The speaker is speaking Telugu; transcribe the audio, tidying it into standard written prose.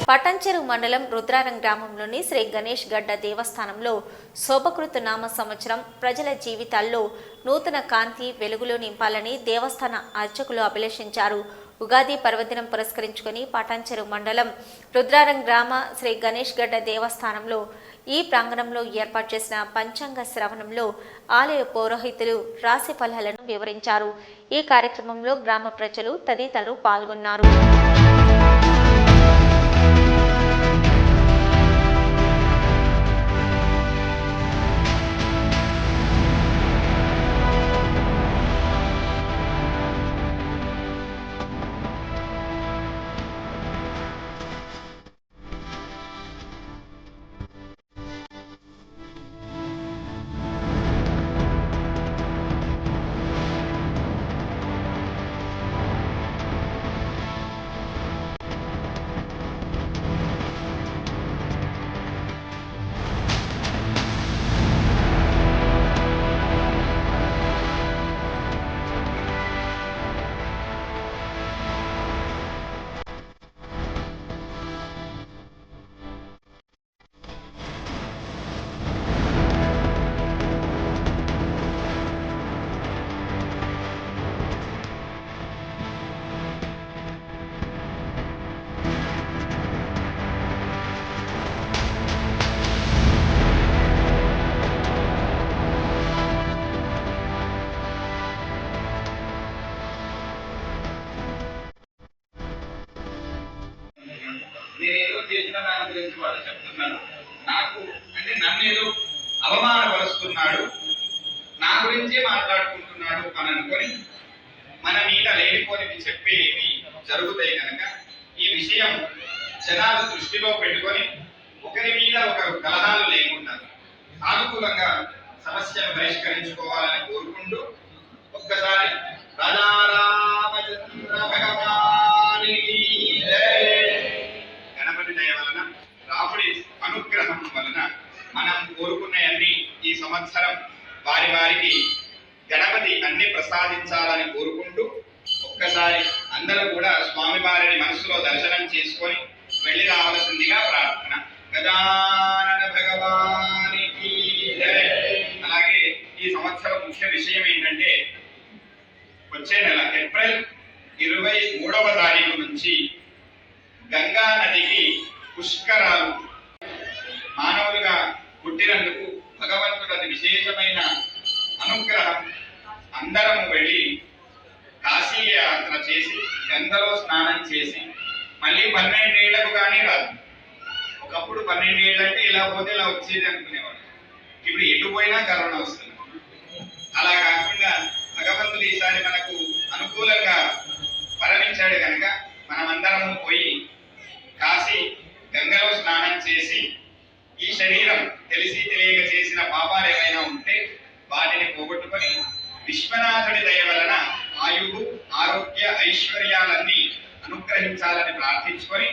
పటంచెరు మండలం రుద్రారం గ్రామంలోని శ్రీ గణేష్ గడ్డ దేవస్థానంలో శోభకృత నామ సంవత్సరం ప్రజల జీవితాల్లో నూతన కాంతి వెలుగులు నింపాలని దేవస్థాన అర్చకులు అభిలషించారు. ఉగాది పర్వదినం పురస్కరించుకుని పటంచెరు మండలం రుద్రారం గ్రామ శ్రీ గణేష్ గడ్డ దేవస్థానంలో ఈ ప్రాంగణంలో ఏర్పాటు చేసిన పంచాంగ శ్రవణంలో ఆలయ పౌరోహితులు రాశి ఫలాలను వివరించారు. ఈ కార్యక్రమంలో గ్రామ ప్రజలు తదితరులు పాల్గొన్నారు. నేనేదో చేసిన దాని గురించి వాళ్ళు చెప్తున్నాను. నాకు అంటే నన్ను ఏదో అవమానపరుస్తున్నాడు, నా గురించే మాట్లాడుకుంటున్నాడు అని అనుకొని మన మీద లేనిపోనివి చెప్పేవి జరుగుతాయి కనుక ఈ విషయం జనాలు దృష్టిలో పెట్టుకొని ఒకరి మీద ఒకరు కలహాలు లేకుండా సానుకూలంగా సమస్యను పరిష్కరించుకోవాలని కోరుకుంటూ ఒక్కసారి రాజారామచంద్ర భగవానికి గణపతి దయ వలన రాముడి అనుగ్రహం వలన మనం కోరుకున్నవన్నీ ఈ సంవత్సరం వారి వారికి గణపతి అన్ని ప్రసాదించాలని కోరుకుంటూ ఒక్కసారి అందరూ కూడా స్వామి వారిని మనసులో దర్శనం చేసుకొని వెళ్ళి రావాల్సిందిగా ప్రార్థన. గజానన భగవానికి జయ. అలాగే ఈ సంవత్సరం ముఖ్య విషయం ఏంటంటే వచ్చే నెల ఏప్రిల్ 23వ తారీఖు నుంచి గంగా నదికి పుష్కరాలు. మానవులుగా పుట్టినందుకు భగవంతుడి విశేషమైన అనుగ్రహం. అందరము వెళ్ళి కాశీ యాత్ర చేసి గంగలో స్నానం చేసి మళ్ళీ 12 ఏళ్లకు కానీ రాదు. ఒకప్పుడు 12 ఏళ్ళంటే ఇలా పోతే ఇలా వచ్చేది అనుకునేవాడు. ఇప్పుడు ఎటు పోయినా కరోనా వస్తుంది. అలా కాకుండా భగవంతుడు ఈసారి మనకు అనుకూలంగా వరమించాడు కనుక మనమందరము పోయి కాశీ గంగలో స్నానం చేసి ఈ శరీరం తెలిసి తెలియక చేసిన పాపాలు ఏమైనా ఉంటే వాటిని పోగొట్టుకొని విశ్వనాథుడి దయ వలన ఆయువు ఆరోగ్య ఐశ్వర్యాలన్నీ అనుగ్రహించాలని ప్రార్థించుకొని